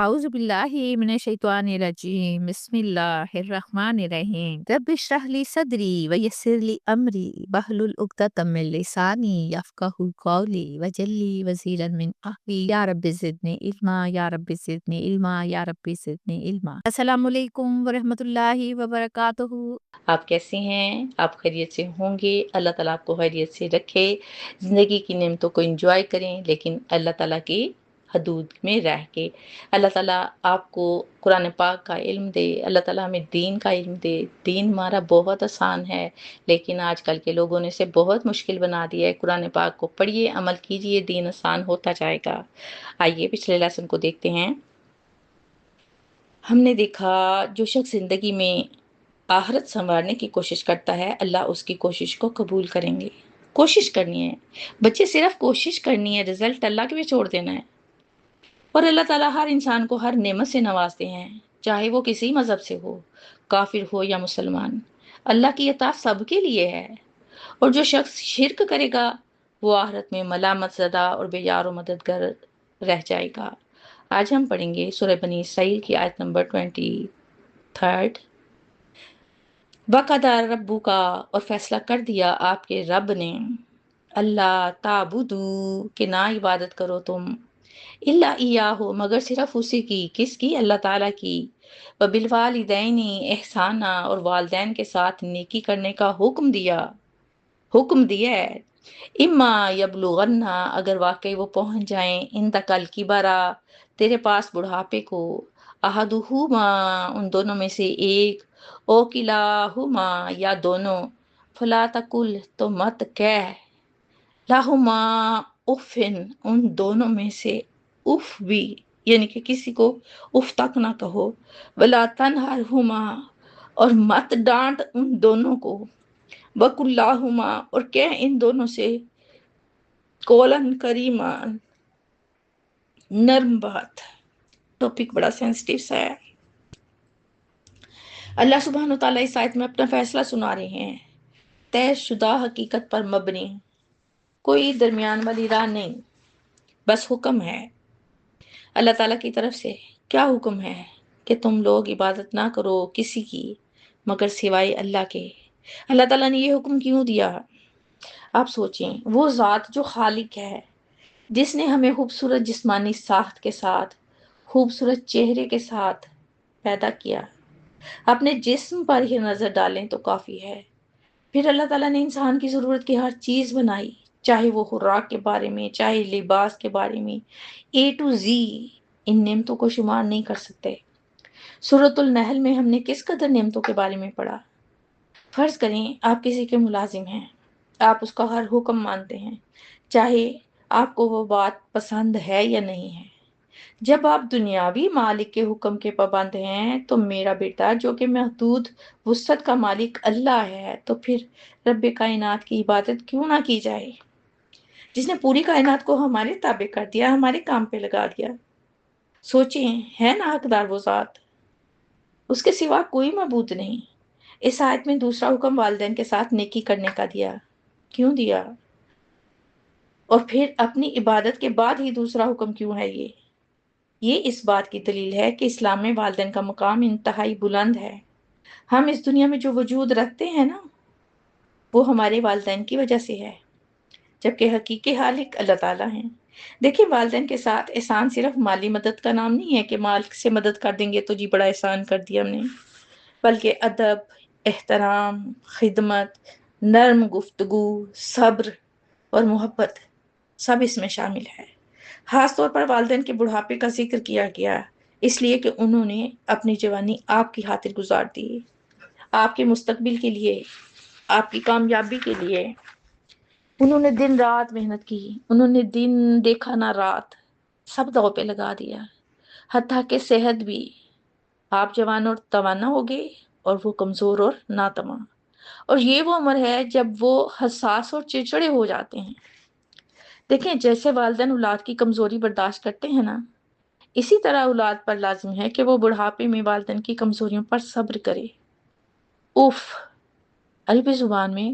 أعوذ بالله من الشيطان الرجيم بسم الله الرحمن الرحيم رب اشرح لي صدري ويسر لي أمري واحلل عقدة من لساني يفقهوا قولي واجعل لي وزيرا من أهلي يا رب زدني علما يا رب زدني علما يا رب زدني علما السلام علیکم ورحمۃ اللہ وبرکاتہ۔ آپ کیسے ہیں؟ آپ خیریت سے ہوں گے؟ اللہ تعالیٰ آپ کو خیریت سے رکھے، زندگی کی نعمتوں کو انجوائے کریں، لیکن اللہ تعالیٰ کی حدود میں رہ کے۔ اللہ تعالیٰ آپ کو قرآن پاک کا علم دے، اللہ تعالیٰ ہمیں دین کا علم دے۔ دین ہمارا بہت آسان ہے، لیکن آج کل کے لوگوں نے اسے بہت مشکل بنا دیا ہے۔ قرآن پاک کو پڑھیے، عمل کیجیے، دین آسان ہوتا جائے گا۔ آئیے پچھلے لیسن کو دیکھتے ہیں۔ ہم نے دیکھا جو شخص زندگی میں آخرت سنوارنے کی کوشش کرتا ہے، اللہ اس کی کوشش کو قبول کریں گے۔ کوشش کرنی ہے بچے، صرف کوشش کرنی ہے، رزلٹ اللہ کے بھی چھوڑ دینا ہے۔ اور اللہ تعالیٰ ہر انسان کو ہر نعمت سے نوازتے ہیں، چاہے وہ کسی مذہب سے ہو، کافر ہو یا مسلمان۔ اللہ کی عطا سب کے لیے ہے، اور جو شخص شرک کرے گا وہ آخرت میں ملامت زدہ اور بے یار و مددگار رہ جائے گا۔ آج ہم پڑھیں گے سورہ بنی اسرائیل کی آیت نمبر 23۔ وَقَضَىٰ رَبُّكَ، اور فیصلہ کر دیا آپ کے رب نے، اللہ تعبدوا، کہ نہ عبادت کرو تم، الا ایاہ، مگر صرف اسی کی۔ کس کی؟ اللہ تعالیٰ کی۔ وبالوالدین احسانا، اور والدین کے ساتھ نیکی کرنے کا حکم دیا ہے۔ اما یبلغن، اگر واقعی وہ پہنچ جائیں، عندک الکبر، تیرے پاس بڑھاپے کو، احدہما، ان دونوں میں سے ایک، او کلاہما، یا دونوں، فلا تقل، تو مت کہہ، لہما افن، ان دونوں میں سے اف بھی، یعنی کہ کسی کو اف تک نہ کہو، ولا تنہرہما، اور مت ڈانٹ ان دونوں کو، وقل لہما، اور کہہ ان دونوں سے، قولن کریما، نرم بات۔ ٹاپک بڑا سینسٹیو سا ہے۔ اللہ سبحانہ وتعالیٰ اس آیت میں اپنا فیصلہ سنا رہے ہیں، طے شدہ حقیقت پر مبنی، کوئی درمیان والی راہ نہیں، بس حکم ہے اللہ تعالیٰ کی طرف سے۔ کیا حکم ہے؟ کہ تم لوگ عبادت نہ کرو کسی کی مگر سوائے اللہ کے۔ اللہ تعالیٰ نے یہ حکم کیوں دیا؟ آپ سوچیں، وہ ذات جو خالق ہے، جس نے ہمیں خوبصورت جسمانی ساخت کے ساتھ، خوبصورت چہرے کے ساتھ پیدا کیا، اپنے جسم پر ہی نظر ڈالیں تو کافی ہے۔ پھر اللہ تعالیٰ نے انسان کی ضرورت کی ہر چیز بنائی، چاہے وہ خوراک کے بارے میں، چاہے لباس کے بارے میں، اے ٹو زی۔ ان نعمتوں کو شمار نہیں کر سکتے۔ سورۃ النحل میں ہم نے کس قدر نعمتوں کے بارے میں پڑھا۔ فرض کریں آپ کسی کے ملازم ہیں، آپ اس کا ہر حکم مانتے ہیں، چاہے آپ کو وہ بات پسند ہے یا نہیں ہے۔ جب آپ دنیاوی مالک کے حکم کے پابند ہیں تو میرا بیٹا جو کہ محدود وسعت کا مالک اللہ ہے، تو پھر رب کائنات کی عبادت کیوں نہ کی جائے، جس نے پوری کائنات کو ہمارے تابع کر دیا، ہمارے کام پہ لگا دیا۔ سوچیں، ہے نا حقدار وہ ذات، اس کے سوا کوئی معبود نہیں۔ اس آیت میں دوسرا حکم والدین کے ساتھ نیکی کرنے کا دیا۔ کیوں دیا؟ اور پھر اپنی عبادت کے بعد ہی دوسرا حکم کیوں ہے یہ اس بات کی دلیل ہے کہ اسلام میں والدین کا مقام انتہائی بلند ہے۔ ہم اس دنیا میں جو وجود رکھتے ہیں نا، وہ ہمارے والدین کی وجہ سے ہے، جبکہ حقیقی خالق اللہ تعالیٰ ہیں۔ دیکھیں، والدین کے ساتھ احسان صرف مالی مدد کا نام نہیں ہے کہ مال سے مدد کر دیں گے تو جی بڑا احسان کر دیا ہم نے، بلکہ ادب، احترام، خدمت، نرم گفتگو، صبر اور محبت سب اس میں شامل ہے۔ خاص طور پر والدین کے بڑھاپے کا ذکر کیا گیا، اس لیے کہ انہوں نے اپنی جوانی آپ کی خاطر گزار دی، آپ کے مستقبل کے لیے، آپ کی کامیابی کے لیے۔ انہوں نے دن رات محنت کی، انہوں نے دن دیکھا نہ رات، سب داؤ پہ لگا دیا، حتیٰ کہ صحت بھی۔ آپ جوان اور توانا ہو گئے اور وہ کمزور اور ناتواں، اور یہ وہ عمر ہے جب وہ حساس اور چڑچڑے ہو جاتے ہیں۔ دیکھیں، جیسے والدین اولاد کی کمزوری برداشت کرتے ہیں نا، اسی طرح اولاد پر لازم ہے کہ وہ بڑھاپے میں والدین کی کمزوریوں پر صبر کرے۔ اف عربی زبان میں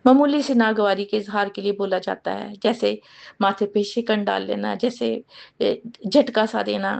معمولی سے ناگواری کے اظہار کے لیے بولا جاتا ہے، جیسے ماتھے پہ شکن ڈال لینا، جیسے جھٹکا سا دینا۔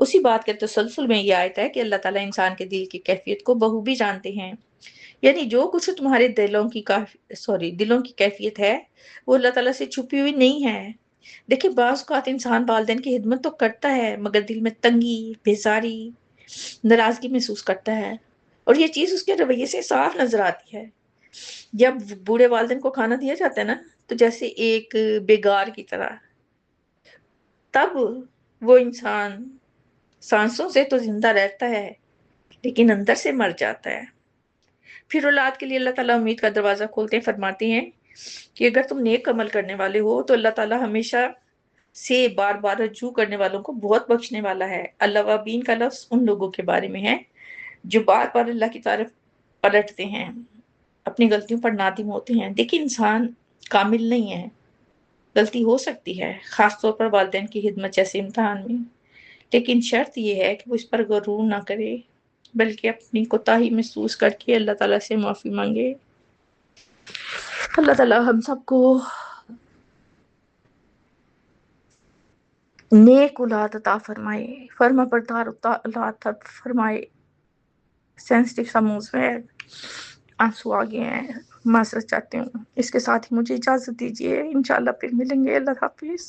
اسی بات کے تسلسل میں یہ آیت ہے کہ اللہ تعالیٰ انسان کے دل کی کیفیت کو بخوبی جانتے ہیں، یعنی جو کچھ تمہارے دلوں کی کیفیت ہے وہ اللہ تعالیٰ سے چھپی ہوئی نہیں ہے۔ دیکھیں بعض اوقات انسان والدین کی خدمت تو کرتا ہے مگر دل میں تنگی، بیزاری، ناراضگی محسوس کرتا ہے، اور یہ چیز اس کے رویے سے صاف نظر آتی ہے۔ جب بوڑھے والدین کو کھانا دیا جاتا ہے نا تو جیسے ایک بیگار کی طرح، تب وہ انسان سانسوں سے تو زندہ رہتا ہے لیکن اندر سے مر جاتا ہے۔ پھر اولاد کے لیے اللہ تعالیٰ امید کا دروازہ کھولتے ہیں، فرماتے ہیں کہ اگر تم نیک عمل کرنے والے ہو تو اللہ تعالیٰ ہمیشہ سے بار بار رجوع کرنے والوں کو بہت بخشنے والا ہے۔ اللوابین کا لفظ ان لوگوں کے بارے میں ہے جو بار بار اللہ کی طرف پلٹتے ہیں، اپنی غلطیوں پر نادم ہوتے ہیں۔ دیکھیں انسان کامل نہیں ہے، غلطی ہو سکتی ہے، خاص طور پر والدین کی خدمت جیسے امتحان میں، لیکن شرط یہ ہے کہ وہ اس پر غرور نہ کرے بلکہ اپنی کوتاہی محسوس کر کے اللہ تعالیٰ سے معافی مانگے۔ اللہ تعالیٰ ہم سب کو نیک اولاد عطا فرمائے، فرما بردار اولاد عطا فرمائے۔ سینسٹیو سا موضوع ہے، آنسو آ گئے ہیں، معذرت چاہتی ہوں۔ اس کے ساتھ ہی مجھے اجازت دیجیے، انشاءاللہ پھر ملیں گے۔ اللہ حافظ۔